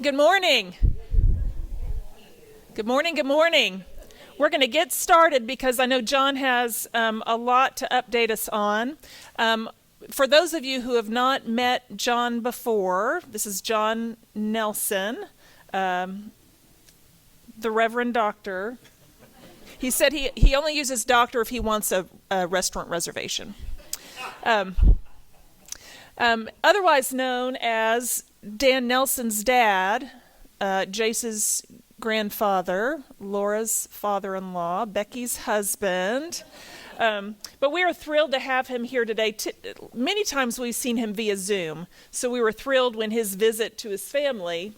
Good morning. Good morning, good morning. We're going to get started because I know John has a lot to update us on. For those of you who have not met John before, this is John Nelsen, the Reverend Doctor. He said he only uses doctor if he wants a restaurant reservation. Otherwise known as Dan Nelsen's dad, Jace's grandfather, Laura's father-in-law, Becky's husband. But we are thrilled to have him here today. Many times we've seen him via Zoom, so we were thrilled when his visit to his family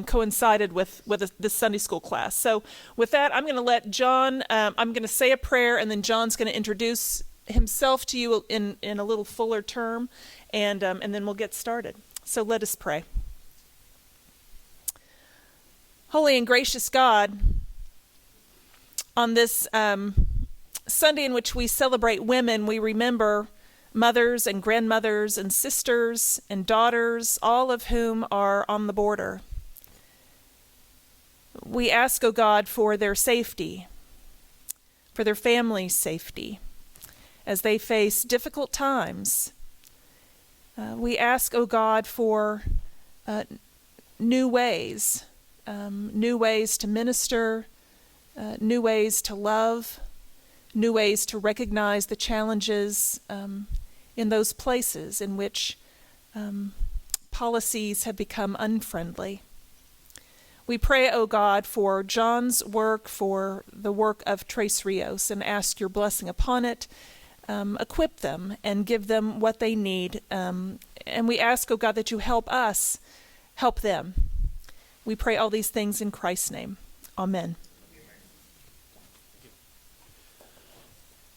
coincided with this Sunday school class. So with that, I'm going to let John, I'm going to say a prayer, and then John's going to introduce himself to you in a little fuller term, and then we'll get started. So let us pray. Holy and gracious God, on this Sunday in which we celebrate women, we remember mothers and grandmothers and sisters and daughters, all of whom are on the border. We ask, O God, for their safety, for their families' safety, as they face difficult times. We ask, O God, for new ways to minister, new ways to love, new ways to recognize the challenges in those places in which policies have become unfriendly. We pray, O God, for John's work, for the work of Tres Rios, and ask your blessing upon it. Equip them and give them what they need. And we ask, O God, that you help us help them. We pray all these things in Christ's name. Amen.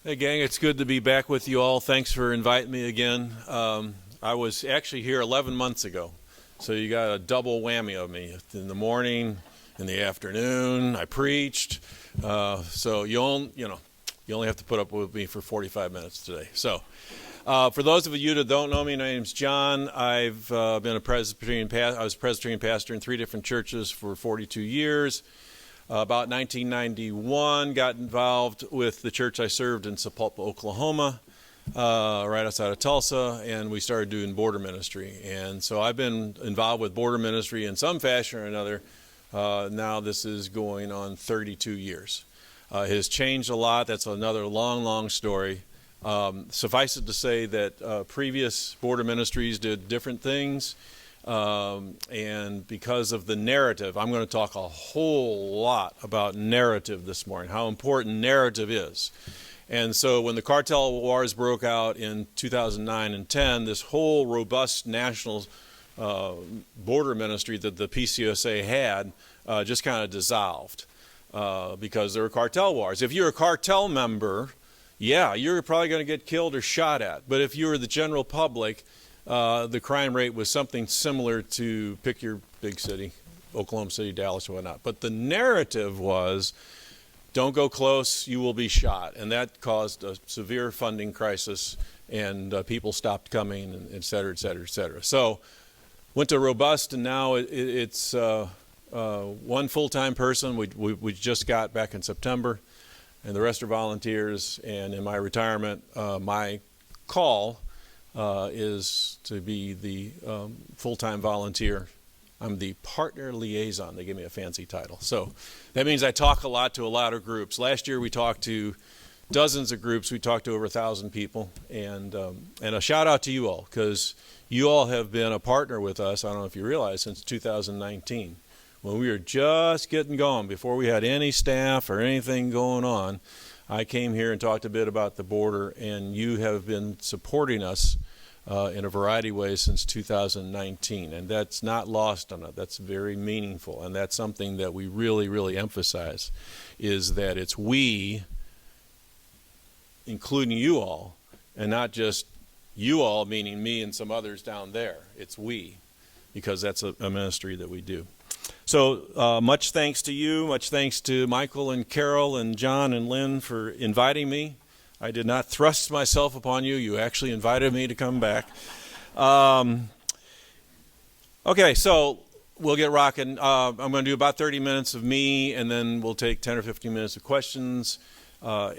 Hey, gang, it's good to be back with you all. Thanks for inviting me again. I was actually here 11 months ago, so you got a double whammy of me. In the morning, in the afternoon, I preached. So you only have to put up with me for 45 minutes today. So for those of you that don't know me, my name's John. I've been a Presbyterian pastor. I was a Presbyterian pastor in 3 different churches for 42 years. About 1991, got involved with the church I served in Sapulpa, Oklahoma, right outside of Tulsa, and we started doing border ministry. And so I've been involved with border ministry in some fashion or another. Now this is going on 32 years. It has changed a lot. That's another long story. Suffice it to say that previous border ministries did different things. And because of the narrative, I'm going to talk a whole lot about narrative this morning, how important narrative is. And so when the cartel wars broke out in 2009 and 10, this whole robust national border ministry that the PCUSA had just kind of dissolved. Because there were cartel wars. If you're a cartel member, yeah, you're probably going to get killed or shot at. But if you were the general public, the crime rate was something similar to, pick your big city, Oklahoma City, Dallas, or whatnot. But the narrative was, don't go close, you will be shot. And that caused a severe funding crisis, and people stopped coming, and et cetera, et cetera, et cetera. So went to robust, and now it's one full-time person we just got back in September, and the rest are volunteers. And in my retirement, my call is to be the full-time volunteer. I'm the partner liaison. They give me a fancy title. So that means I talk a lot to a lot of groups. Last year we talked to dozens of groups. We talked to over 1,000 people. And a shout out to you all, because you all have been a partner with us, I don't know if you realize, since 2019. When we were just getting going, before we had any staff or anything going on, I came here and talked a bit about the border, and you have been supporting us in a variety of ways since 2019. And that's not lost on us. That's very meaningful. And that's something that we really emphasize, is that it's we, including you all, and not just you all, meaning me and some others down there. It's we, because that's a ministry that we do. So much thanks to you, much thanks to Michael and Carol and John and Lynn for inviting me. I did not thrust myself upon you. You actually invited me to come back. Okay, so we'll get rocking. I'm going to do about 30 minutes of me, and then we'll take 10 or 15 minutes of questions. For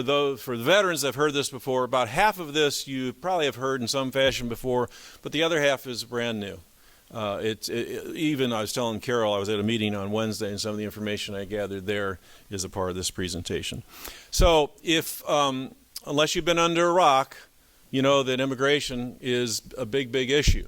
the veterans that have heard this before, about half of this you probably have heard in some fashion before, but the other half is brand new. Even I was telling Carol, I was at a meeting on Wednesday, and some of the information I gathered there is a part of this presentation. So if, unless you've been under a rock, you know that immigration is a big, big issue.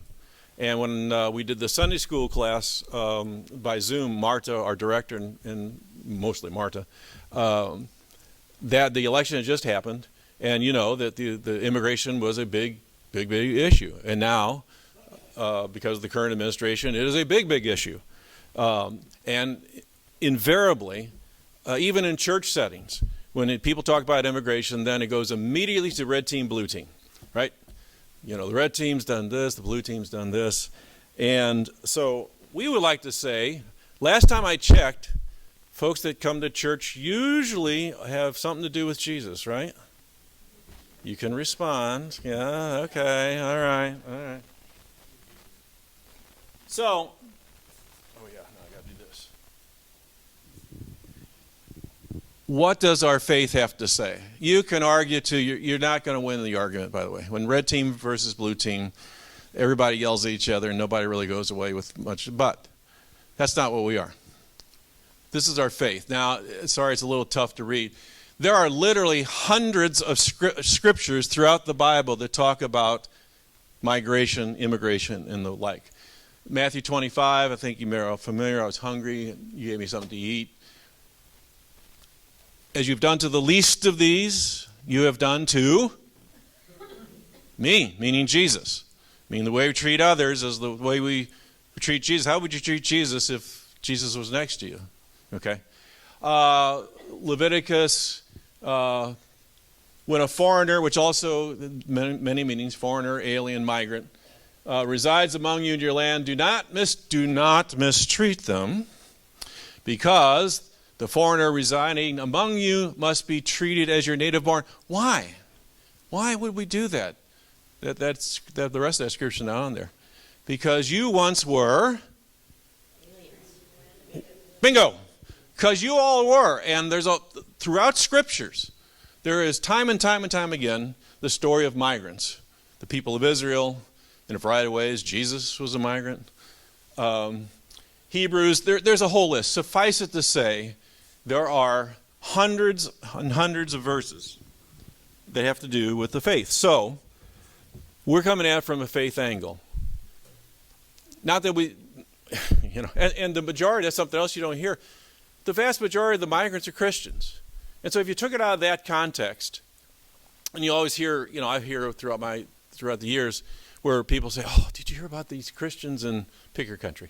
And when we did the Sunday school class by Zoom, Marta, our director, and mostly Marta, that the election had just happened, and you know that the immigration was a big, big, big issue. And now, because of the current administration, it is a big, big issue. And invariably, even in church settings, when people talk about immigration, then it goes immediately to red team, blue team, right? You know, the red team's done this, the blue team's done this. And so we would like to say, last time I checked, folks that come to church usually have something to do with Jesus, right? You can respond. Yeah, okay, all right. So, oh yeah, no, I got to do this. What does our faith have to say? You can argue you're not going to win the argument, by the way. When red team versus blue team, everybody yells at each other and nobody really goes away with much. But that's not what we are. This is our faith. Now, sorry, it's a little tough to read. There are literally hundreds of scriptures throughout the Bible that talk about migration, immigration, and the like. Matthew 25, I think you are familiar. I was hungry. You gave me something to eat. As you've done to the least of these, you have done to me, meaning Jesus. Meaning the way we treat others is the way we treat Jesus. How would you treat Jesus if Jesus was next to you? Okay. Leviticus, when a foreigner, which also many meanings, foreigner, alien, migrant, resides among you in your land, do not mistreat them, because the foreigner residing among you must be treated as your native born. Why? Why would we do that? That's the rest of that scripture not on there. Because you once were. Bingo. Because you all were. And there's throughout scriptures, there is time and time and time again the story of migrants. The people of Israel, in a variety of ways. Jesus was a migrant. Hebrews, there's a whole list. Suffice it to say, there are hundreds and hundreds of verses that have to do with the faith. So, we're coming at it from a faith angle. Not that we, and the majority, that's something else you don't hear. The vast majority of the migrants are Christians. And so if you took it out of that context, and you always hear, I hear throughout the years, where people say, oh, did you hear about these Christians in pick your country?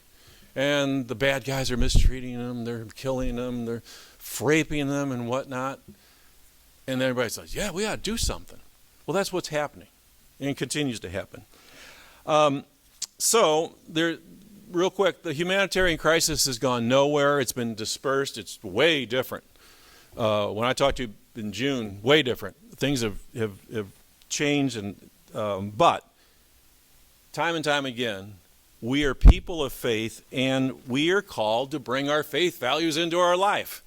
And the bad guys are mistreating them, they're killing them, they're raping them and whatnot. And then everybody says, yeah, we ought to do something. Well, that's what's happening, and it continues to happen. Real quick, the humanitarian crisis has gone nowhere. It's been dispersed. It's way different. When I talked to you in June, way different. Things have changed, but time and time again, we are people of faith, and we are called to bring our faith values into our life.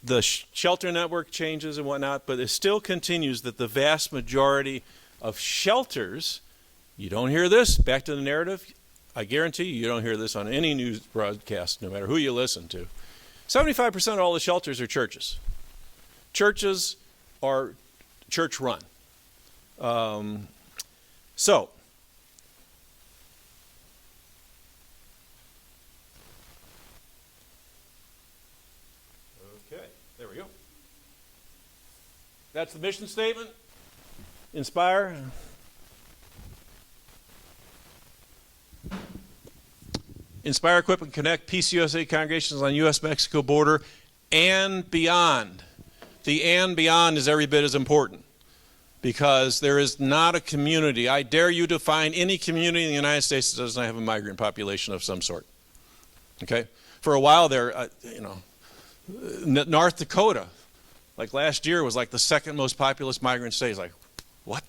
The shelter network changes and whatnot, but it still continues that the vast majority of shelters, you don't hear this, back to the narrative, I guarantee you don't hear this on any news broadcast, no matter who you listen to. 75% of all the shelters are churches. Churches are church-run. Okay, there we go. That's the mission statement. Inspire. Inspire, equip, and connect PCUSA congregations on U.S.-Mexico border and beyond. The and beyond is every bit as important, because there is not a community. I dare you to find any community in the United States that does not have a migrant population of some sort. Okay? For a while there, North Dakota, like last year, was like the second most populous migrant state. It's like, What?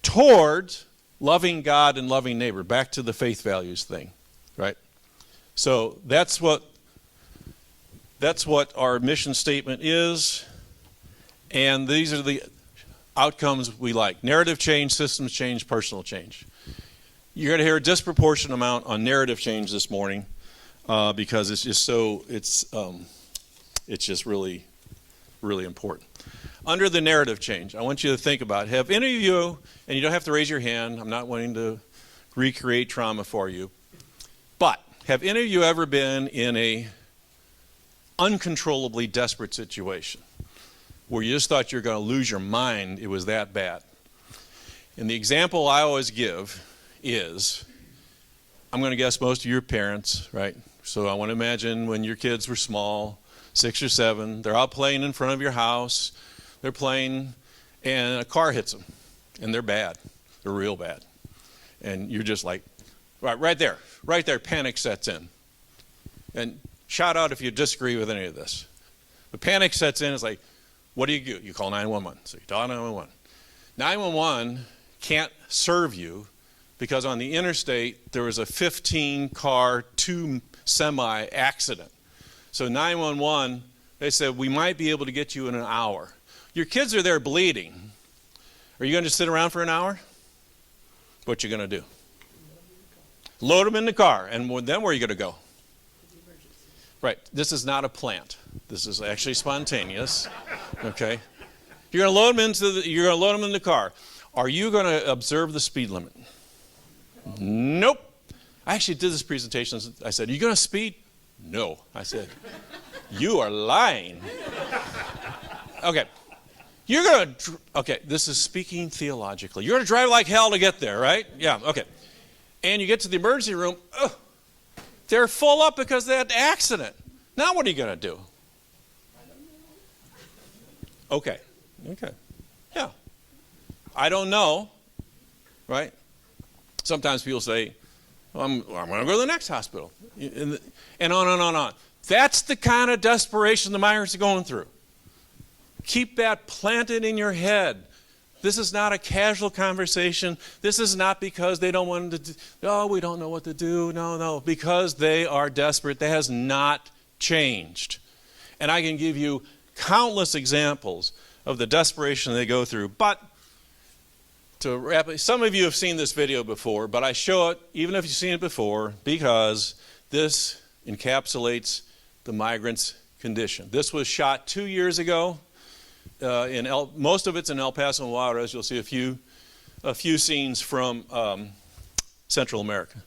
Towards loving God and loving neighbor. Back to the faith values thing, right? So that's what our mission statement is, and these are the outcomes we like. Narrative change, systems change, personal change. You're going to hear a disproportionate amount on narrative change this morning because it's just really, really important. Under the narrative change, I want you to think about, have any of you, and you don't have to raise your hand, I'm not wanting to recreate trauma for you, but have any of you ever been in a uncontrollably desperate situation where you just thought you were going to lose your mind, it was that bad? And the example I always give is, I'm going to guess most of your parents, right? So I want to imagine when your kids were small, 6 or 7, they're out playing in front of your house, they're playing, and a car hits them, and they're bad. They're real bad. And you're just like, right there, panic sets in. And shout out if you disagree with any of this. The panic sets in, it's like, what do? You call 911. So you dial 911. 911 can't serve you because on the interstate, there was a 15-car, 2-semi accident. So 911, they said, we might be able to get you in an hour. Your kids are there bleeding. Are you going to just sit around for an hour? What you going to do? Load them in the car. And then where are you going to go? Right. This is not a plant. This is actually spontaneous. Okay. You're going to load them in the car. Are you going to observe the speed limit? Nope. I actually did this presentation. I said, are you going to speed? No. I said, you are lying. Okay. You're going to, okay, this is speaking theologically. You're going to drive like hell to get there, right? Yeah, okay. And you get to the emergency room, they're full up because they had an accident. Now what are you going to do? Okay. Yeah. I don't know, right? Sometimes people say, well, I'm going to go to the next hospital. And on and on and on. That's the kind of desperation the migrants are going through. Keep that planted in your head. This is not a casual conversation. This is not because they don't want to we don't know what to do. No. Because they are desperate. That has not changed. And I can give you countless examples of the desperation they go through. But to wrap it, some of you have seen this video before, but I show it even if you've seen it before because this encapsulates the migrant's condition. This was shot 2 years ago. Most of it's in El Paso and Juarez. You'll see a few scenes from Central America.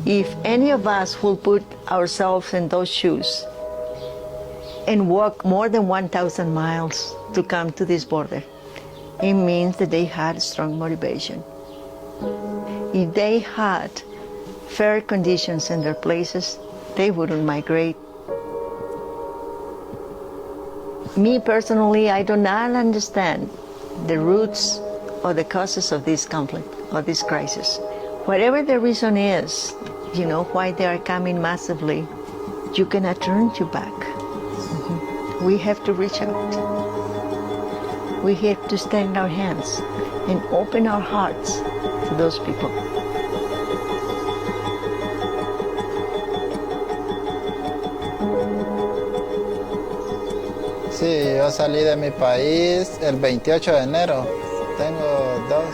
If any of us will put ourselves in those shoes and walk more than 1,000 miles to come to this border, it means that they had strong motivation. If they had fair conditions in their places, they wouldn't migrate. Me personally, I do not understand the roots or the causes of this conflict or this crisis. Whatever the reason is, why they are coming massively, you cannot turn you back. We have to reach out. We have to extend our hands and open our hearts to those people. Sí, yo salí de mi país el 28 de enero. Tengo 2.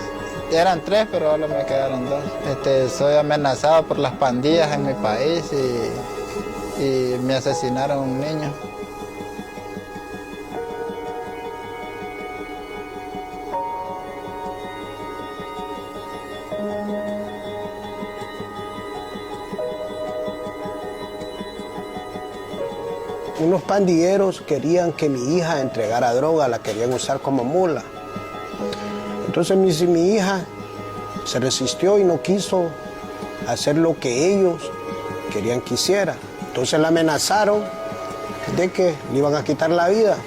Eran 3, pero ahora me quedaron 2. Soy amenazado por las pandillas en mi país y me asesinaron un niño. Unos pandilleros querían que mi hija entregara droga, la querían usar como mula. Entonces mi hija se resistió y no quiso hacer lo que ellos querían que hiciera. Entonces la amenazaron de que le iban a quitar la vida.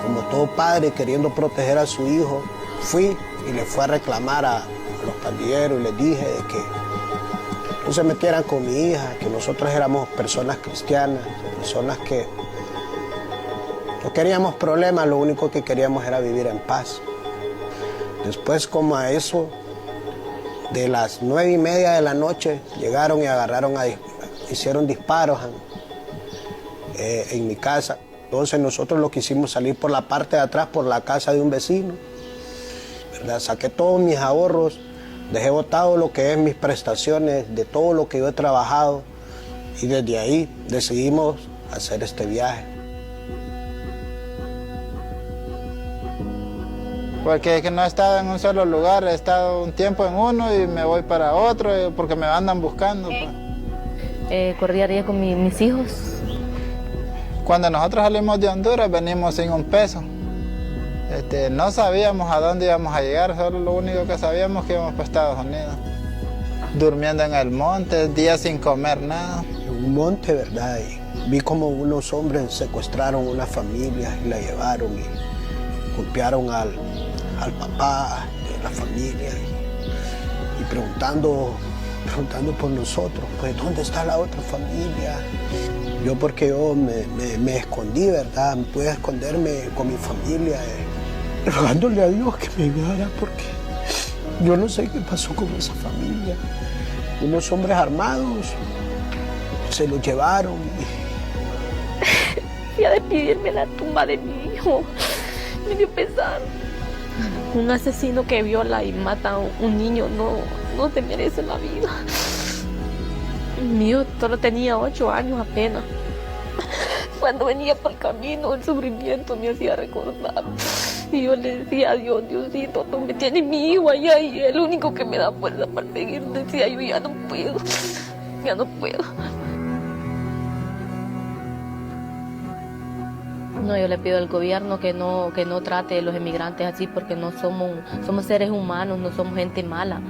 Como todo padre queriendo proteger a su hijo, fui y le fui a reclamar a los pandilleros y les dije de que no se metieran con mi hija, que nosotros éramos personas cristianas, personas que no queríamos problemas, lo único que queríamos era vivir en paz. Después, como a eso de las 9:30 de la noche, llegaron y hicieron disparos en mi casa. Entonces nosotros lo quisimos salir por la parte de atrás, por la casa de un vecino, ¿verdad? Saqué todos mis ahorros, dejé botado lo que es mis prestaciones, de todo lo que yo he trabajado, y desde ahí decidimos hacer este viaje. Porque es que no he estado en un solo lugar, he estado un tiempo en uno y me voy para otro porque me andan buscando. Pues. Corría riesgo con mis hijos. Cuando nosotros salimos de Honduras venimos sin un peso. No sabíamos a dónde íbamos a llegar, solo lo único que sabíamos que íbamos para Estados Unidos. Durmiendo en el monte, días sin comer nada. En un monte, ¿verdad? Y vi como unos hombres secuestraron una familia y la llevaron y golpearon al papá de la familia y preguntando por nosotros, pues ¿dónde está la otra familia? Yo porque yo me escondí, ¿verdad? Pude esconderme con mi familia, rogándole a Dios que me ayudara porque yo no sé qué pasó con esa familia. Unos hombres armados se los llevaron. Fui a despedirme la tumba de mi hijo. Me dio pesar. Un asesino que viola y mata a un niño no se merece la vida. Mi hijo solo tenía 8 años apenas. Cuando venía por el camino, el sufrimiento me hacía recordar. Y yo le decía a Dios, Diosito, tú me tienes mi hijo allá y es el único que me da fuerza para seguir. Decía yo, ya no puedo. No, yo le pido al gobierno que no trate a los inmigrantes así porque no somos seres humanos, no somos gente mala.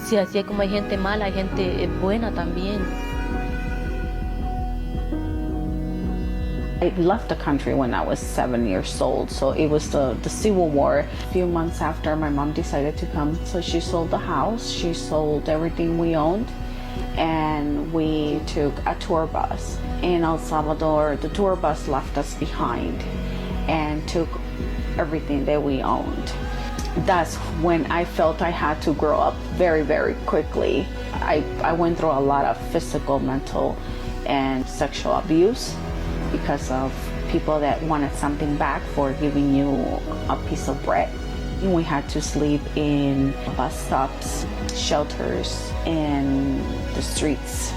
Si así es como hay gente mala, hay gente buena también. I left the country when I was 7 years old, so it was the Civil War. A few months after, my mom decided to come, so she sold the house, she sold everything we owned, and we took a tour bus. In El Salvador, the tour bus left us behind and took everything that we owned. That's when I felt I had to grow up very, very quickly. I went through a lot of physical, mental, and sexual abuse because of people that wanted something back for giving you a piece of bread. We had to sleep in bus stops, shelters, and the streets.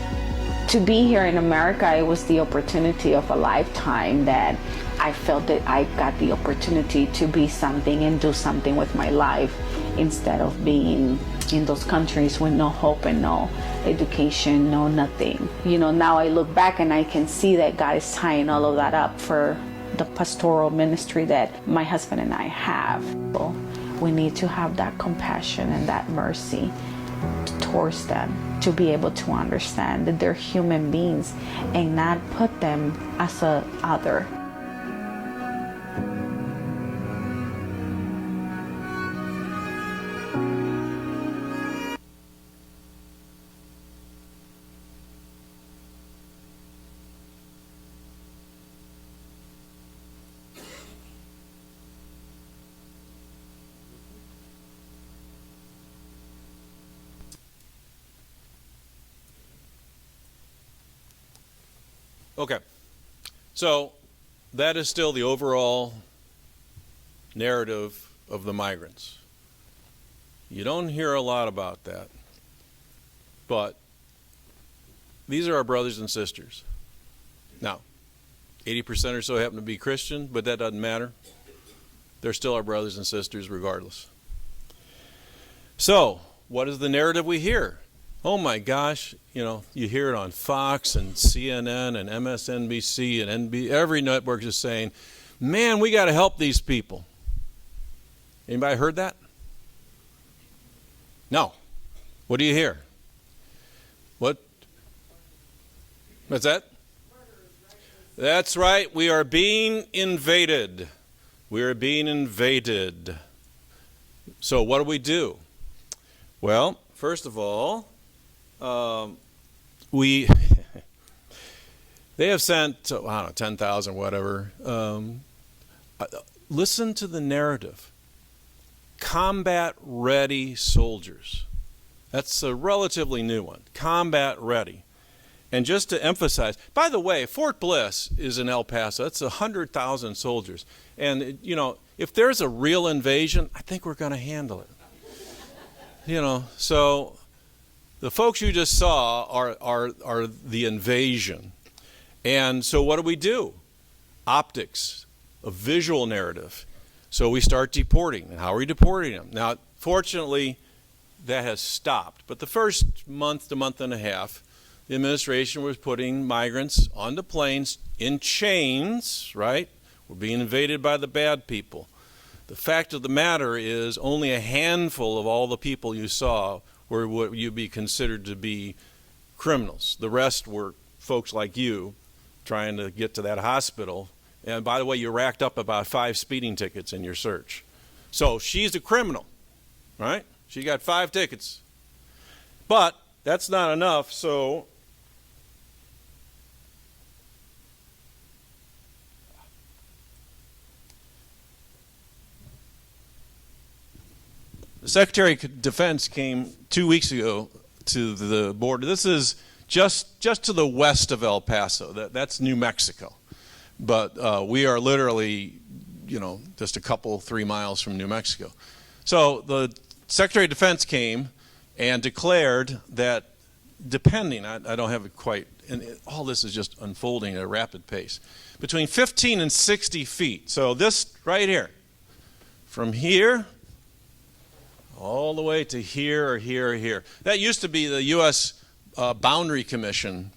To be here in America, it was the opportunity of a lifetime that I felt that I got the opportunity to be something and do something with my life instead of being in those countries with no hope and no education, no nothing. You know, now I look back and I can see that God is tying all of that up for the pastoral ministry that my husband and I have. So we need to have that compassion and that mercy towards them to be able to understand that they're human beings and not put them as a other. Okay, so that is still the overall narrative of the migrants. You don't hear a lot about that, but these are our brothers and sisters. Now, 80% or so happen to be Christian, but that doesn't matter. They're still our brothers and sisters regardless. So, what is the narrative we hear? Oh my gosh, you know, you hear it on Fox and CNN and MSNBC and every network is saying, man, we got to help these people. Anybody heard that? No. What do you hear? What's that? That's right. We are being invaded. We are being invaded. So what do we do? Well, first of all, we they have sent, I don't know, 10,000, whatever. Listen to the narrative. Combat-ready soldiers. That's a relatively new one. Combat-ready. And just to emphasize, by the way, Fort Bliss is in El Paso. That's 100,000 soldiers. And, you know, if there's a real invasion, I think we're going to handle it. You know, so the folks you just saw are the invasion. And so what do? Optics, a visual narrative. So we start deporting. And how are we deporting them? Now, fortunately, that has stopped. But the first month to month and a half, the administration was putting migrants onto planes in chains, right? We're being invaded by the bad people. The fact of the matter is only a handful of all the people you saw were what you'd be considered to be criminals. The rest were folks like you trying to get to that hospital. And by the way, you racked up about 5 speeding tickets in your search. So she's a criminal, right? She got 5 tickets. But that's not enough, so the Secretary of Defense came 2 weeks ago to the border. This is just to the west of El Paso. That's New Mexico. But we are literally, you know, just a couple, 3 miles from New Mexico. So the Secretary of Defense came and declared that depending, I don't have it quite, and all this is just unfolding at a rapid pace, between 15 and 60 feet. So this right here, from here all the way to here or here or here. That used to be the U.S. Boundary Commission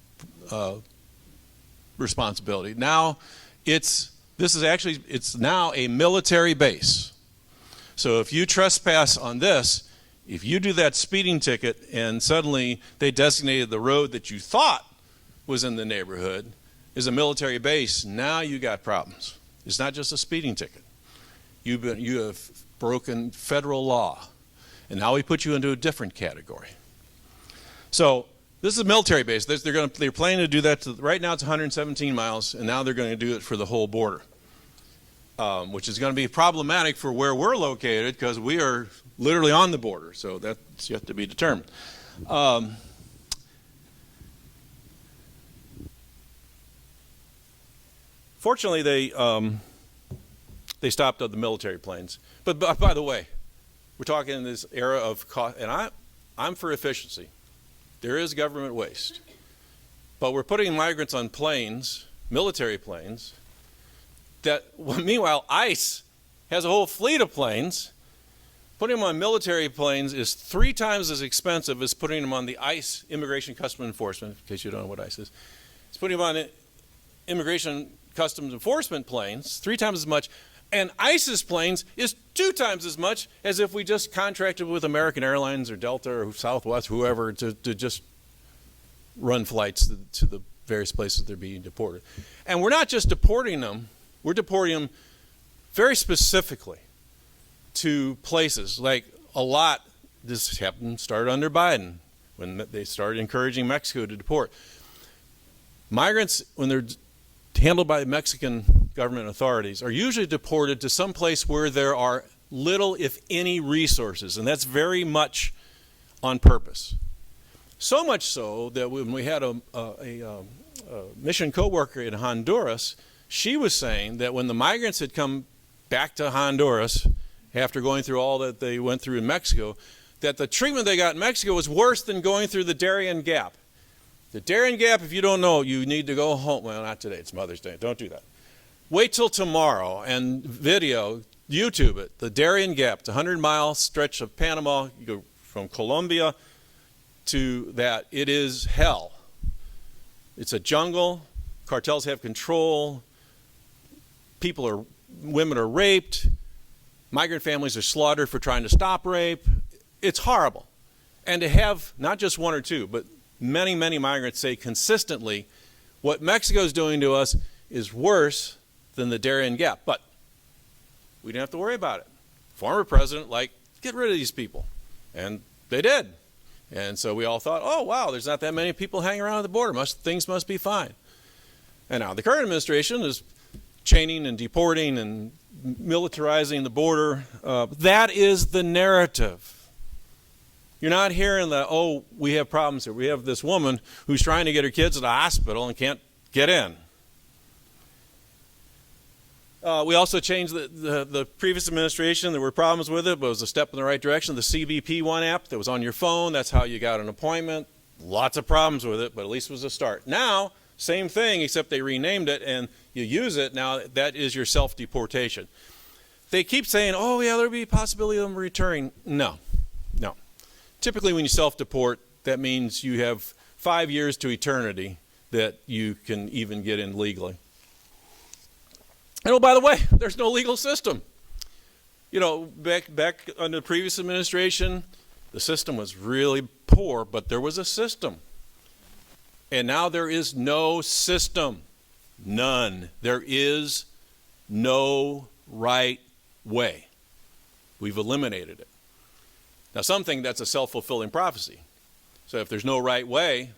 responsibility. Now it's now a military base. So if you trespass on this, if you do that speeding ticket and suddenly they designated the road that you thought was in the neighborhood is a military base, now you got problems. It's not just a speeding ticket. You have broken federal law, and now we put you into a different category. So this is a military base. They're planning to do that. Right now it's 117 miles, and now they're going to do it for the whole border, which is going to be problematic for where we're located because we are literally on the border. So that's yet to be determined. Fortunately, they stopped at the military planes. But by the way, we're talking in this era of cost, and I'm for efficiency. There is government waste. But we're putting migrants on planes, military planes, that meanwhile ICE has a whole fleet of planes. Putting them on military planes is 3 times as expensive as putting them on the ICE, Immigration Customs Enforcement, in case you don't know what ICE is. It's putting them on Immigration Customs Enforcement planes, 3 times as much, and ICE's planes is 2 times as much as if we just contracted with American Airlines or Delta or Southwest, whoever, to just run flights to the various places they're being deported. And we're not just deporting them, we're deporting them very specifically to places like this started under Biden when they started encouraging Mexico to deport. Migrants, when they're handled by Mexican government authorities, are usually deported to some place where there are little, if any, resources, and that's very much on purpose. So much so that when we had a mission co-worker in Honduras, she was saying that when the migrants had come back to Honduras after going through all that they went through in Mexico, that the treatment they got in Mexico was worse than going through the Darien Gap. The Darien Gap, if you don't know, you need to go home. Well, not today. It's Mother's Day. Don't do that. Wait till tomorrow and video, YouTube it. The Darien Gap, the 100-mile stretch of Panama. You go from Colombia to that. It is hell. It's a jungle. Cartels have control. Women are raped. Migrant families are slaughtered for trying to stop rape. It's horrible. And to have not just 1 or 2, but many, many migrants say consistently, what Mexico is doing to us is worse than the Darien Gap. But we didn't have to worry about it. Former president, get rid of these people. And they did. And so we all thought, oh, wow, there's not that many people hanging around at the border. Things must be fine. And now the current administration is chaining and deporting and militarizing the border. That is the narrative. You're not hearing that, oh, we have problems here. We have this woman who's trying to get her kids to the hospital and can't get in. We also changed the previous administration. There were problems with it, but it was a step in the right direction. The CBP One app that was on your phone, that's how you got an appointment. Lots of problems with it, but at least it was a start. Now, same thing, except they renamed it, and you use it. Now, that is your self-deportation. They keep saying, oh, yeah, there'll be a possibility of them returning. No. Typically, when you self-deport, that means you have 5 years to eternity that you can even get in legally. And oh, by the way, there's no legal system. You know, back under the previous administration, the system was really poor, but there was a system. And now there is no system. None. There is no right way. We've eliminated it. Now, some think that's a self-fulfilling prophecy. So if there's no right way,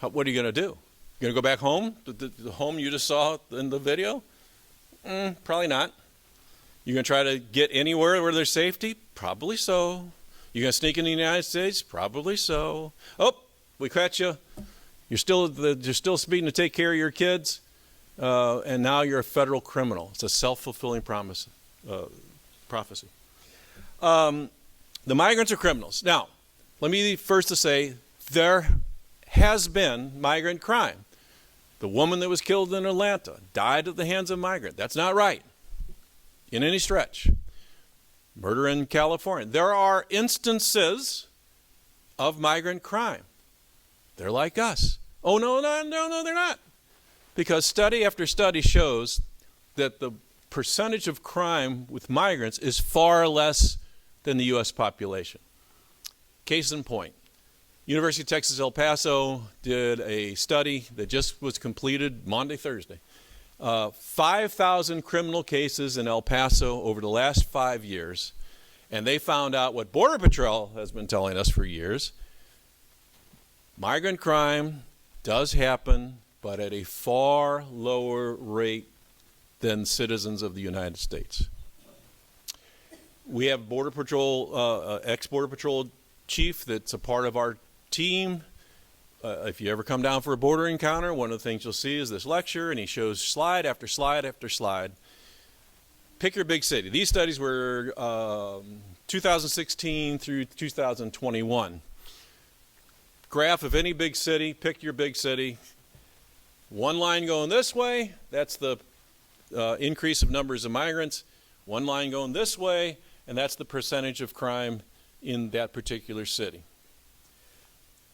what are you going to do? You're going to go back home, the home you just saw in the video? Probably not. You're going to try to get anywhere where there's safety? Probably so. You're going to sneak in the United States? Probably so. Oh, we catch you. You're still speeding to take care of your kids, and now you're a federal criminal. It's a self-fulfilling prophecy. The migrants are criminals. Now, let me first to say there has been migrant crime. The woman that was killed in Atlanta died at the hands of a migrant. That's not right in any stretch. Murder in California. There are instances of migrant crime. They're like us. Oh, no, they're not. Because study after study shows that the percentage of crime with migrants is far less than the U.S. population. Case in point, University of Texas El Paso did a study that just was completed Monday, Thursday. 5,000 criminal cases in El Paso over the last 5 years, and they found out what Border Patrol has been telling us for years. Migrant crime does happen, but at a far lower rate than citizens of the United States. We have Border Patrol, ex-Border Patrol chief that's a part of our team. If you ever come down for a border encounter, one of the things you'll see is this lecture, and he shows slide after slide after slide. Pick your big city. These studies were 2016 through 2021. Graph of any big city, pick your big city. One line going this way, that's the increase of numbers of migrants. One line going this way, and that's the percentage of crime in that particular city.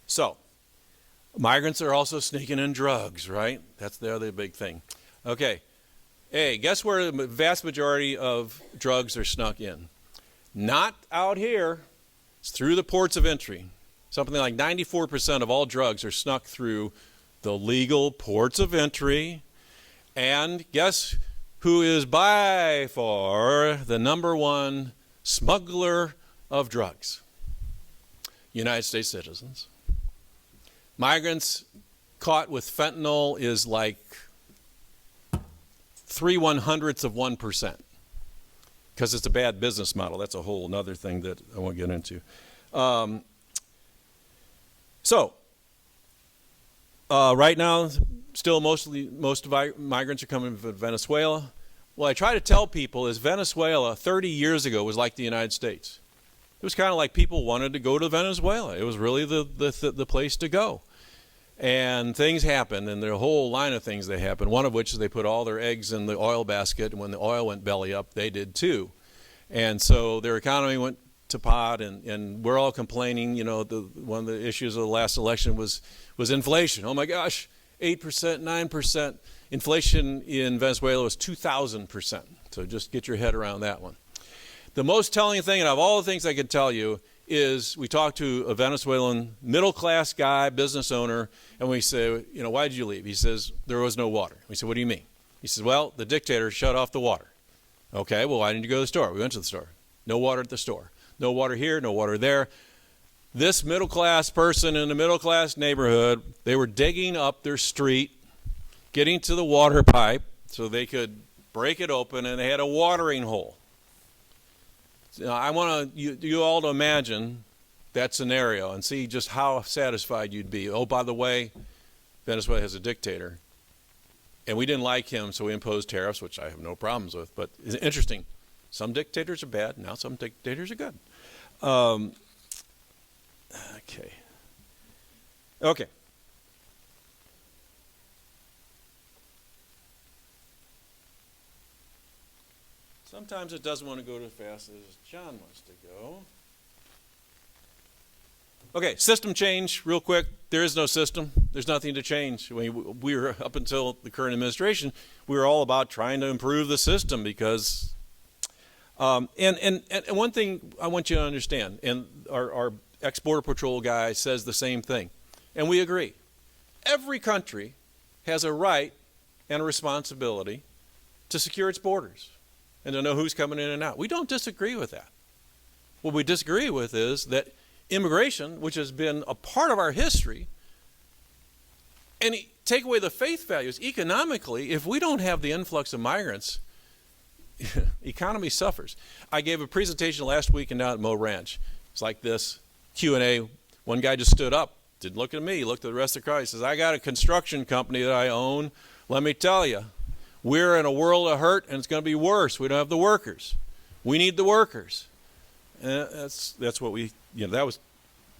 So, migrants are also sneaking in drugs, right? That's the other big thing. Okay. Hey, guess where the vast majority of drugs are snuck in? Not out here. It's through the ports of entry. Something like 94% of all drugs are snuck through the legal ports of entry. And guess who is by far the number one smuggler of drugs? United States citizens. Migrants caught with fentanyl is like 0.03% because it's a bad business model. That's a whole other thing that I won't get into. Right now, still most of our migrants are coming from Venezuela. What I try to tell people is Venezuela 30 years ago was like the United States. It was kind of like people wanted to go to Venezuela. It was really the place to go. And things happened, and there are a whole line of things that happened, one of which is they put all their eggs in the oil basket, and when the oil went belly up, they did too. And so their economy went to pot, and we're all complaining. You know, one of the issues of the last election was inflation. Oh my gosh, 8%, 9%. Inflation in Venezuela was 2,000%. So just get your head around that one. The most telling thing, and of all the things I could tell you, is we talked to a Venezuelan middle-class guy, business owner, and we say, you know, why did you leave? He says, there was no water. We said, what do you mean? He says, well, the dictator shut off the water. Okay, well, why didn't you go to the store? We went to the store. No water at the store. No water here, no water there. this middle-class person in a middle-class neighborhood, they were digging up their street, getting to the water pipe so they could break it open, and they had a watering hole. Now, I want you all to imagine that scenario and see just how satisfied you'd be. Oh, by the way, Venezuela has a dictator, and we didn't like him, so we imposed tariffs, which I have no problems with. But it's interesting. Some dictators are bad. Now some dictators are good. Okay. Sometimes it doesn't want to go as fast as John wants to go. Okay, system change, real quick. There is no system. There's nothing to change. We were, up until the current administration, we were all about trying to improve the system because, and one thing I want you to understand, and our ex-Border Patrol guy says the same thing, and we agree. Every country has a right and a responsibility to secure its borders and to know who's coming in and out. We don't disagree with that. What we disagree with is that immigration, which has been a part of our history, and take away the faith values economically, if we don't have the influx of migrants, economy suffers. I gave a presentation last week down at Mo Ranch. It's like this, Q&A. One guy just stood up, didn't look at me, looked at the rest of the crowd. He says, I got a construction company that I own. Let me tell you, we're in a world of hurt, and it's going to be worse. We don't have the workers. We need the workers. And that's what we, that was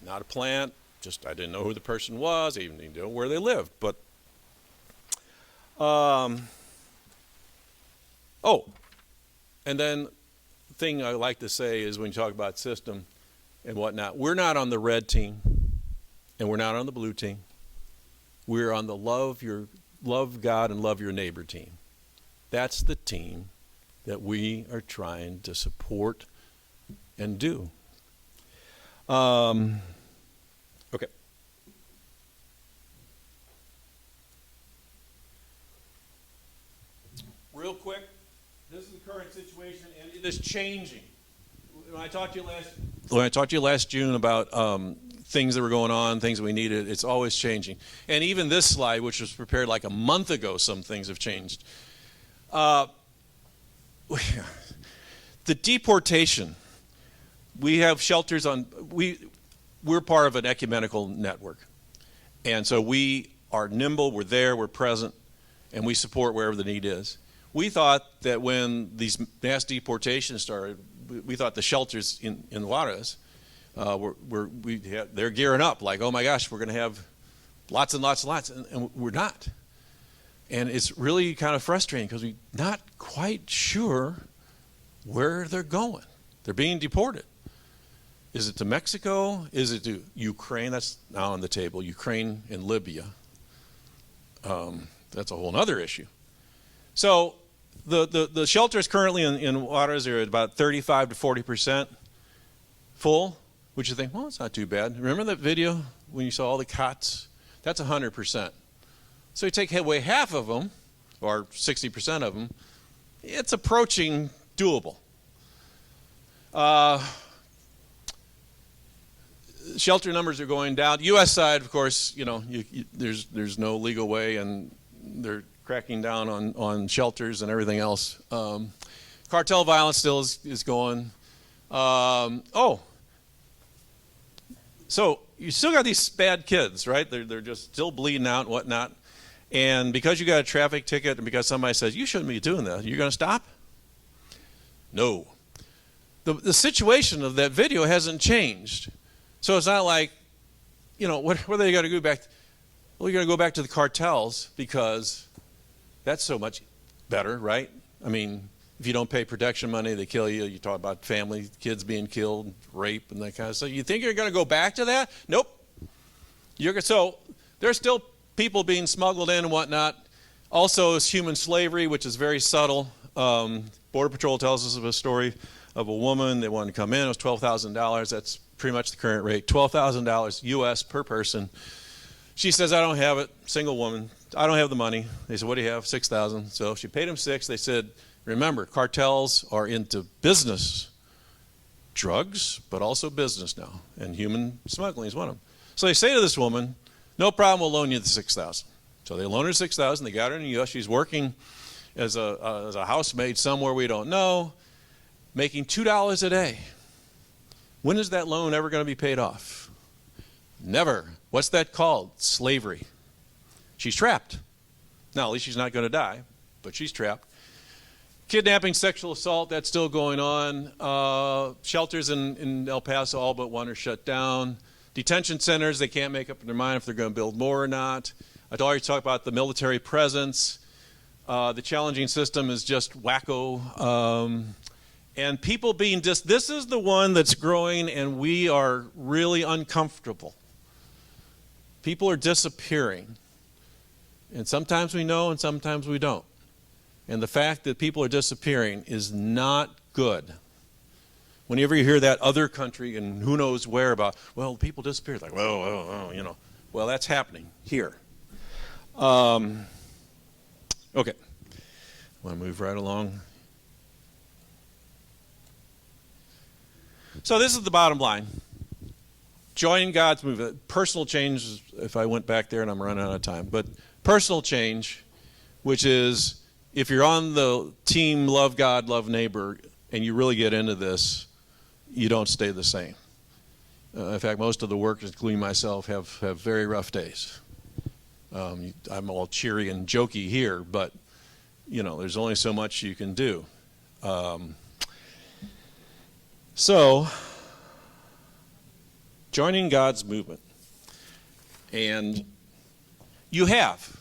not a plant. Just I didn't know who the person was. I even didn't know where they lived. But, and then the thing I like to say is when you talk about system and whatnot, we're not on the red team, and we're not on the blue team. We're on the love God and love your neighbor team. That's the team that we are trying to support and do. Okay. Real quick, this is the current situation, and it is changing. When I talked to you last June about things that were going on, things that we needed, it's always changing. And even this slide, which was prepared like a month ago, some things have changed. The deportation. We have shelters we're part of an ecumenical network. And so we are nimble, we're there, we're present, and we support wherever the need is. We thought that when these mass deportations started, we thought the shelters in Juarez, they're gearing up like, oh my gosh, we're going to have lots and lots and lots, and we're not. And it's really kind of frustrating because we're not quite sure where they're going. They're being deported. Is it to Mexico? Is it to Ukraine? That's now on the table. Ukraine and Libya. That's a whole other issue. So the shelters currently in Juarez are at about 35 to 40% full, which you think, well, it's not too bad. Remember that video when you saw all the cots? That's 100%. So you take away half of them, or 60% of them, it's approaching doable. Shelter numbers are going down. U.S. side, of course, there's no legal way, and they're cracking down on shelters and everything else. Cartel violence still is going. So you still got these bad kids, right? They're just still bleeding out and whatnot. And because you got a traffic ticket and because somebody says, you shouldn't be doing that, you're going to stop? No. The situation of that video hasn't changed. So it's not like, what are they going to go back to? Well, you're going to go back to the cartels because that's so much better, right? I mean, if you don't pay protection money, they kill you. You talk about family, kids being killed, rape, and that kind of stuff. You think you're going to go back to that? Nope. So there's still people being smuggled in and whatnot. Also, it's human slavery, which is very subtle. Border Patrol tells us of a story of a woman. They wanted to come in. It was $12,000. That's pretty much the current rate. $12,000 U.S. per person. She says, I don't have it. Single woman. I don't have the money. They said, what do you have? $6,000. So she paid them $6,000. They said, remember, cartels are into business, drugs, but also business now, and human smuggling is one of them. So they say to this woman, no problem, we'll loan you the $6,000. So they loan her $6,000. They got her in the U.S. She's working as a housemaid somewhere we don't know, making $2 a day. When is that loan ever going to be paid off? Never. What's that called? Slavery. She's trapped. Now, at least she's not going to die, but she's trapped. Kidnapping, sexual assault, that's still going on. Shelters in El Paso, all but one are shut down. Detention centers, they can't make up their mind if they're going to build more or not. I'd already talked about the military presence. The challenging system is just wacko. And people being this is the one that's growing, and we are really uncomfortable. People are disappearing. And sometimes we know and sometimes we don't. And the fact that people are disappearing is not good. Whenever you hear that other country and who knows where about, well, people disappeared, like, well, you know. Well, that's happening here. Okay. Want to move right along? So this is the bottom line. Joining God's movement. Personal change, if I went back there and I'm running out of time, but personal change, which is if you're on the team love God, love neighbor, and you really get into this, you don't stay the same. In fact, most of the workers, including myself, have very rough days. I'm all cheery and jokey here, but you know, there's only so much you can do. So, joining God's movement. And you have.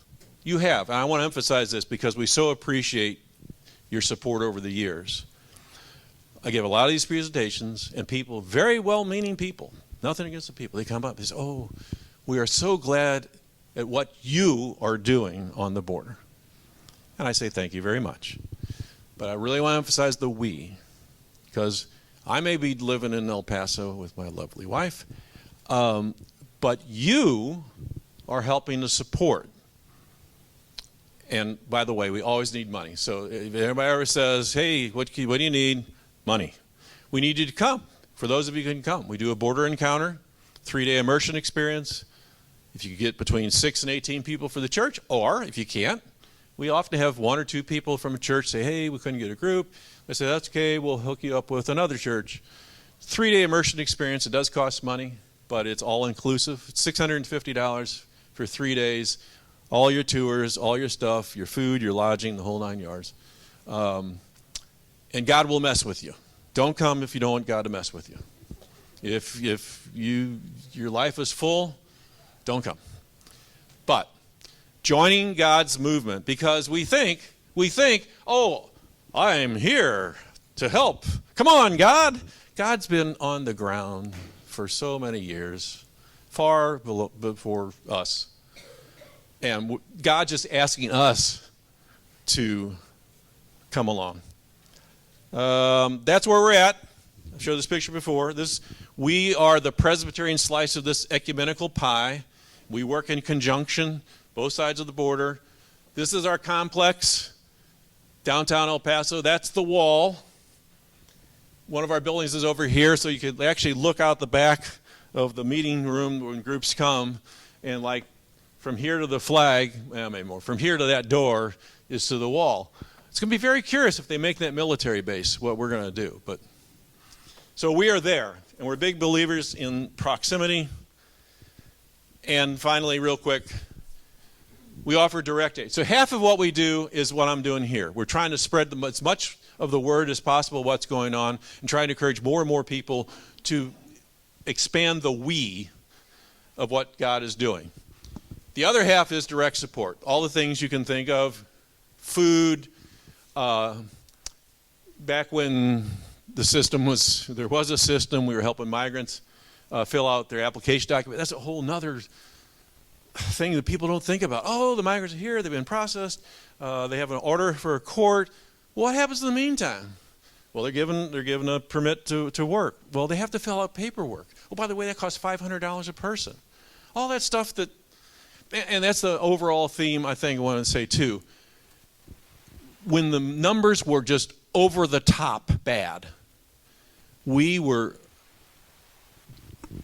And I want to emphasize this because we so appreciate your support over the years. I give a lot of these presentations, and people, very well-meaning people, nothing against the people, they come up and say, oh, we are so glad at what you are doing on the border. And I say thank you very much. But I really want to emphasize the we, because I may be living in El Paso with my lovely wife, but you are helping to support. And by the way, we always need money. So if anybody ever says, hey, what do you need? Money. We need you to come. For those of you who can come, we do a border encounter, 3-day immersion experience. If you get between 6 and 18 people for the church, or if you can't, we often have 1 or 2 people from a church say, hey, we couldn't get a group. I say, that's okay, we'll hook you up with another church. 3-day immersion experience, it does cost money, but it's all inclusive. It's $650 for 3 days. All your tours, all your stuff, your food, your lodging, the whole 9 yards. And God will mess with you. Don't come if you don't want God to mess with you. If your life is full, don't come. But joining God's movement, because we think, oh, I am here to help. Come on, God. God's been on the ground for so many years, far before us. And God just asking us to come along. That's where we're at. I've showed this picture before. We are the Presbyterian slice of this ecumenical pie. We work in conjunction, both sides of the border. This is our complex, downtown El Paso. That's the wall. One of our buildings is over here, so you can actually look out the back of the meeting room when groups come, and like from here to the flag, maybe more, from here to that door is to the wall. It's going to be very curious if they make that military base, what we're going to do. But so we are there, and we're big believers in proximity. And finally, real quick, we offer direct aid. So half of what we do is what I'm doing here. We're trying to spread as much of the word as possible, what's going on, and trying to encourage more and more people to expand the we of what God is doing. The other half is direct support. All the things you can think of, food. Back when there was a system, we were helping migrants fill out their application document. That's a whole nother thing that people don't think about. Oh, the migrants are here, they've been processed, they have an order for a court. What happens in the meantime? Well, they're given a permit to work. Well, they have to fill out paperwork. Oh, by the way, that costs $500 a person. All that stuff and that's the overall theme I think I want to say too. When the numbers were just over the top bad, we were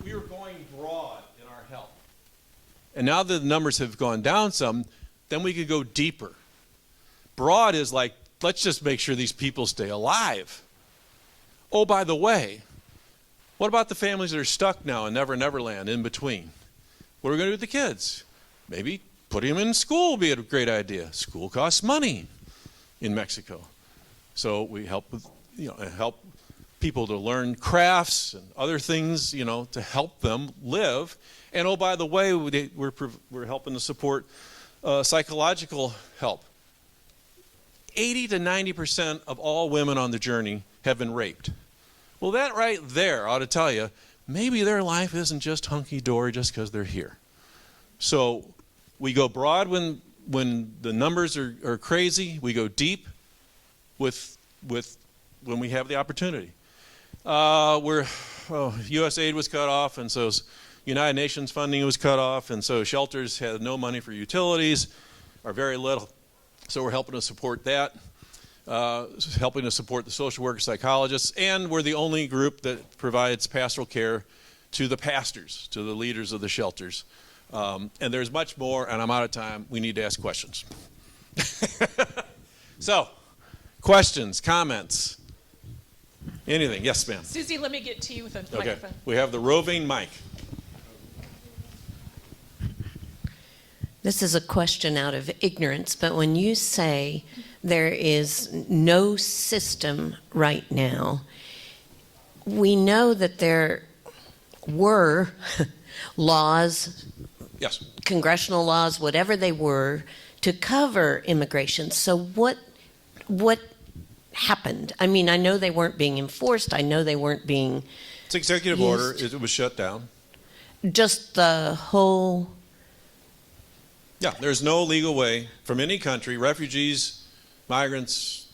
going broad in our help. And now that the numbers have gone down some, then we could go deeper. Broad is like, let's just make sure these people stay alive. Oh, by the way, what about the families that are stuck now in Never Never Land in between? What are we going to do with the kids? Maybe putting them in school would be a great idea. School costs money in Mexico. So we help with, help people to learn crafts and other things, to help them live. And oh, by the way, we're helping to support psychological help. 80 to 90% of all women on the journey have been raped. Well, that right there ought to tell you, maybe their life isn't just hunky-dory just because they're here. So we go broad when the numbers are crazy. We go deep with when we have the opportunity. U.S. aid was cut off, and so United Nations funding was cut off, and so shelters had no money for utilities, or very little. So we're helping to support that, helping to support the social workers, psychologists, and we're the only group that provides pastoral care to the pastors, to the leaders of the shelters. And there's much more, and I'm out of time. We need to ask questions. So, questions, comments, anything? Yes, ma'am. Susie, let me get to you with a Okay. microphone. We have the roving mic. This is a question out of ignorance, but when you say there is no system right now, we know that there were laws, Yes. congressional laws, whatever they were, to cover immigration. So what happened? I mean, I know they weren't being enforced. I know they weren't being It's executive used. order. It was shut down. Just the whole... Yeah, there's no legal way from any country, refugees, migrants,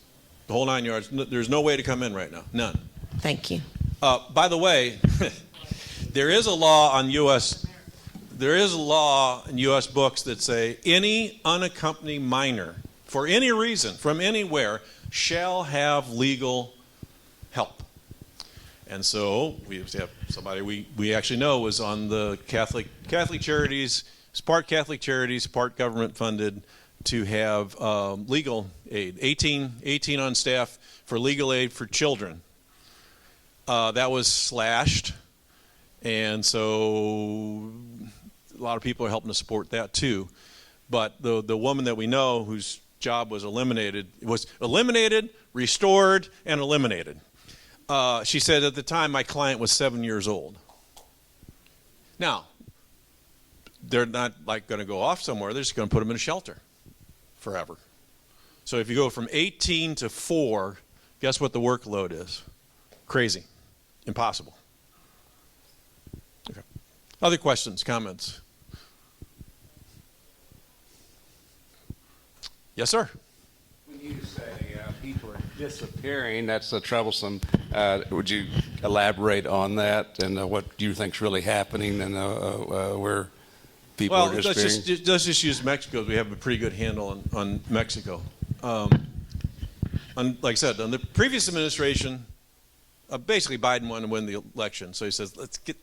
the whole 9 yards. There's no way to come in right now. None. Thank you. By the way, there is a law in U.S. books that say any unaccompanied minor, for any reason, from anywhere, shall have legal help. And so we have somebody we actually know was on the Catholic Charities. It's part Catholic Charities, part government funded, to have legal aid. 18 on staff for legal aid for children. That was slashed, and so a lot of people are helping to support that too. But the woman that we know whose job was eliminated, restored, and eliminated. She said at the time my client was 7 years old. Now, they're not like going to go off somewhere. They're just going to put them in a shelter forever. So if you go from 18 to 4, guess what the workload is? Crazy. Impossible. Okay. Other questions, comments? Yes, sir. When you say people are disappearing, that's troublesome. Would you elaborate on that and what do you think is really happening and where people are disappearing? Let's just use Mexico. We have a pretty good handle on Mexico. Like I said, on the previous administration, basically Biden wanted to win the election, so he says, let's get,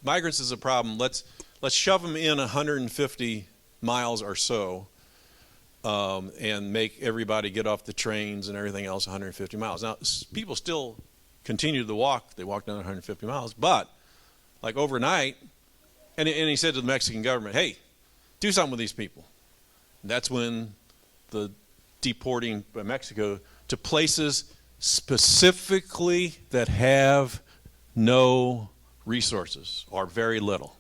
migrants is a problem. Let's shove them in 150 miles or so, and make everybody get off the trains and everything else 150 miles. Now, people still continue to walk. They walk down 150 miles, but like overnight, and he said to the Mexican government, hey, do something with these people. And that's when the deporting by Mexico to places specifically that have no resources or very little.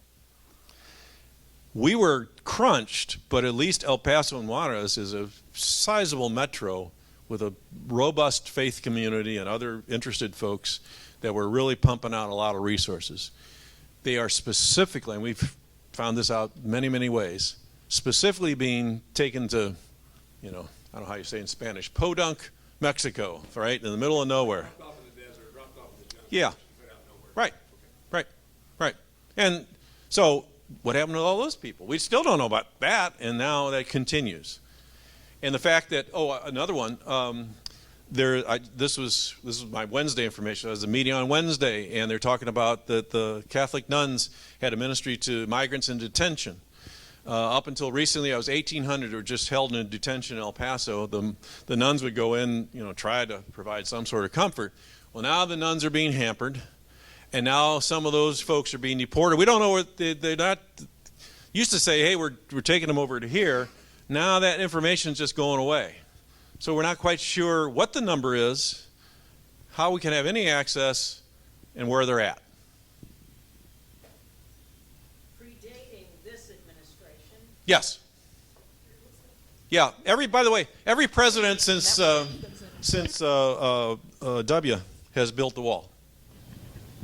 We were crunched, but at least El Paso and Juarez is a sizable metro with a robust faith community and other interested folks that were really pumping out a lot of resources. They are specifically, and we've found this out many, many ways, specifically being taken to, I don't know how you say in Spanish, Podunk, Mexico, right, in the middle of nowhere. Dropped off in the desert, dropped off in the jungle. Yeah. Right. And so what happened to all those people? We still don't know about that, and now that continues. And the fact that, another one, this was my Wednesday information. It was a meeting on Wednesday, and they're talking about that the Catholic nuns had a ministry to migrants in detention. Up until recently, I was 1,800 were just held in detention in El Paso. The nuns would go in, try to provide some sort of comfort. Well, now the nuns are being hampered, and now some of those folks are being deported. We don't know what they're not. Used to say, hey, we're taking them over to here. Now that information is just going away. So we're not quite sure what the number is, how we can have any access, and where they're at. Predating this administration. Yes. Yeah. By the way, every president since W has built the wall.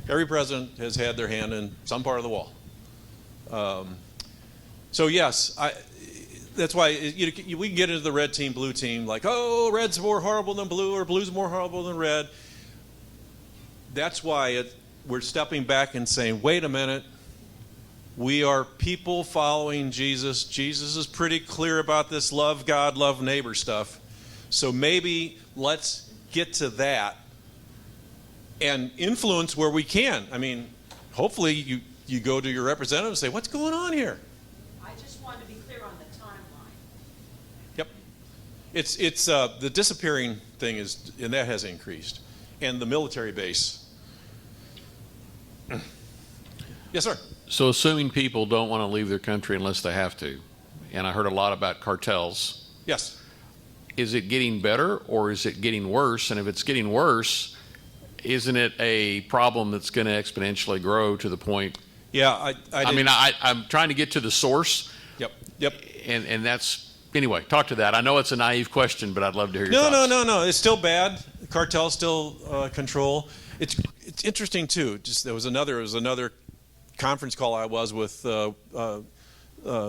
Every president has had their hand in some part of the wall. So yes, that's why we can get into the red team, blue team, like, oh, red's more horrible than blue, or blue's more horrible than red. That's why we're stepping back and saying, wait a minute, we are people following Jesus. Jesus is pretty clear about this love God, love neighbor stuff. So maybe let's get to that and influence where we can. I mean, hopefully you go to your representative and say, what's going on here? I just want to be clear on the timeline. Yep. It's the disappearing thing and that has increased. And the military base. Yes, sir. So assuming people don't want to leave their country unless they have to, and I heard a lot about cartels. Yes. Is it getting better or is it getting worse? And if it's getting worse, isn't it a problem that's going to exponentially grow to the point? Yeah, I'm trying to get to the source. Yep. And that's, anyway, talk to that. I know it's a naive question, but I'd love to hear your thoughts. No. It's still bad. Cartels still control. It's interesting too. Just there was another conference call I was with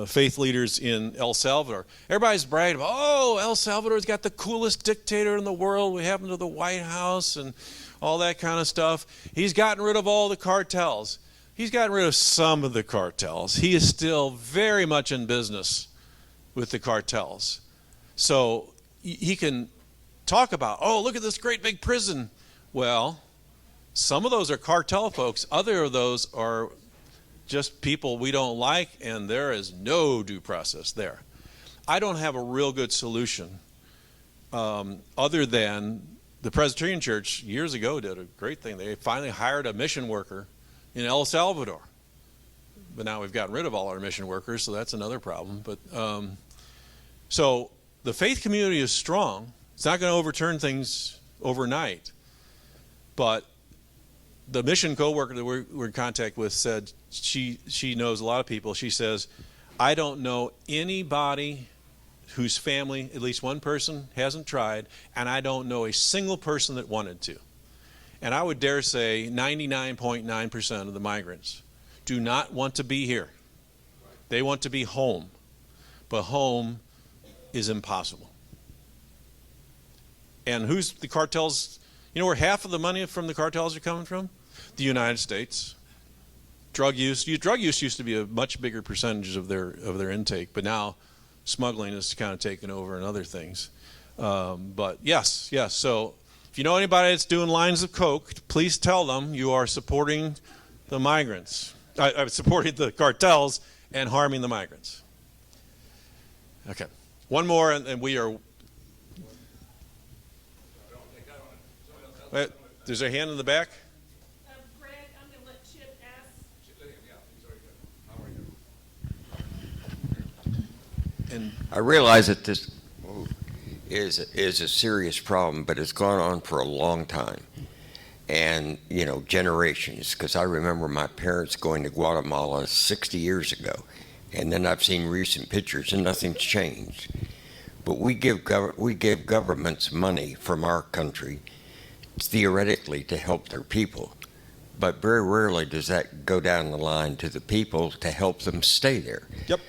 faith leaders in El Salvador. Everybody's bragging about, oh, El Salvador's got the coolest dictator in the world. We have him to the White House and all that kind of stuff. He's gotten rid of all the cartels. He's gotten rid of some of the cartels. He is still very much in business with the cartels. So he can talk about, oh, look at this great big prison. Well, some of those are cartel folks. Other of those are just people we don't like, and there is no due process there. I don't have a real good solution other than the Presbyterian Church years ago did a great thing. They finally hired a mission worker in El Salvador. But now we've gotten rid of all our mission workers, so that's another problem. But so the faith community is strong. It's not going to overturn things overnight. But the mission co-worker that we're in contact with said she knows a lot of people. She says, I don't know anybody whose family, at least one person, hasn't tried, and I don't know a single person that wanted to. And I would dare say 99.9% of the migrants do not want to be here. They want to be home. But home is impossible. And who's the cartels? You know where half of the money from the cartels are coming from? The United States. Drug use used to be a much bigger percentage of their intake, but now smuggling is kind of taken over and other things. But yes. So if you know anybody that's doing lines of coke, please tell them you are supporting the migrants. Supporting the cartels and harming the migrants. Okay. One more, and we are. Wait, there's a hand in the back. Greg, I'm going to let Chip ask. And I realize that this is a serious problem, but it's gone on for a long time. And, generations, because I remember my parents going to Guatemala 60 years ago, and then I've seen recent pictures and nothing's changed. But we give governments money from our country theoretically to help their people, but very rarely does that go down the line to the people to help them stay there. Yep.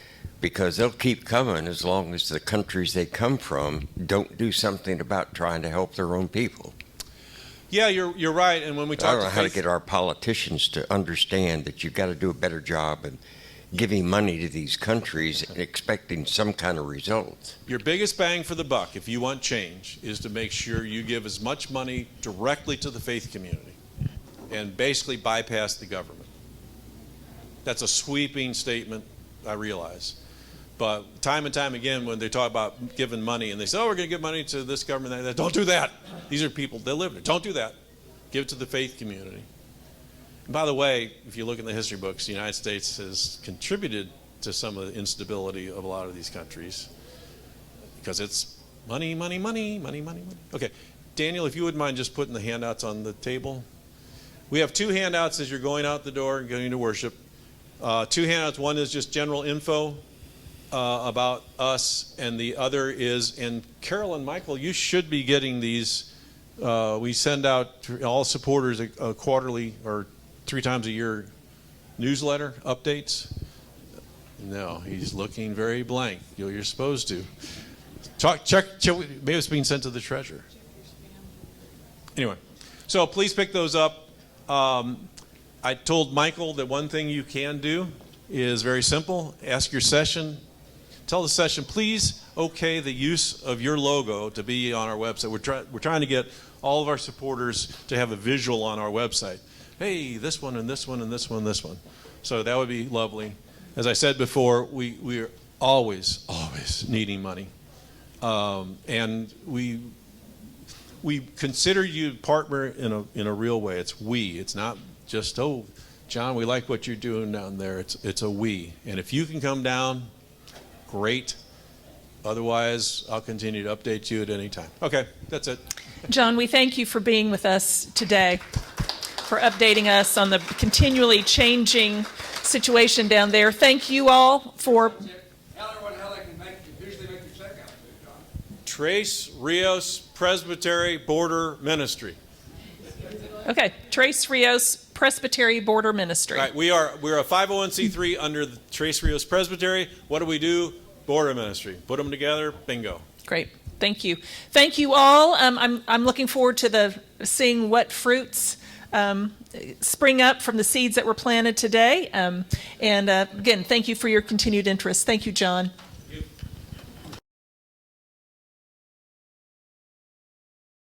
Because they'll keep coming as long as the countries they come from don't do something about trying to help their own people. Yeah, you're right. And when we talk, I don't know how to get our politicians to understand that you've got to do a better job and giving money to these countries and expecting some kind of results. Your biggest bang for the buck, if you want change, is to make sure you give as much money directly to the faith community and basically bypass the government. That's a sweeping statement, I realize. But time and time again, when they talk about giving money and they say, oh, we're going to give money to this government, that, don't do that. These are people that live there. Don't do that. Give it to the faith community. And by the way, if you look in the history books, the United States has contributed to some of the instability of a lot of these countries because it's money, money, money, money, money, money. Okay, Daniel, if you wouldn't mind just putting the handouts on the table. We have 2 handouts as you're going out the door and going to worship. 2 handouts. One is just general info about us, and the other is, and Carol and Michael, you should be getting these. We send out to all supporters a quarterly or 3 times a year newsletter updates. No, he's looking very blank. You're supposed to. Check, maybe it's being sent to the treasurer. Anyway, so please pick those up. I told Michael that one thing you can do is very simple. Ask your session. Tell the session, please okay the use of your logo to be on our website. We're trying to get all of our supporters to have a visual on our website. Hey, this one and this one and this one and this one. So that would be lovely. As I said before, we are always needing money. And we consider you partner in a real way. It's we. It's not just, oh, John, we like what you're doing down there. It's a we. And if you can come down, great. Otherwise, I'll continue to update you at any time. Okay, that's it. John, we thank you for being with us today, for updating us on the continually changing situation down there. Thank you all for... Tres Rios Presbytery Border Ministry. Okay, Tres Rios Presbytery Border Ministry. Right, we're a 501c3 under the Tres Rios Presbytery. What do? Border Ministry. Put them together, bingo. Great. Thank you. Thank you all. I'm looking forward to seeing what fruits spring up from the seeds that were planted today. And again, thank you for your continued interest. Thank you, John.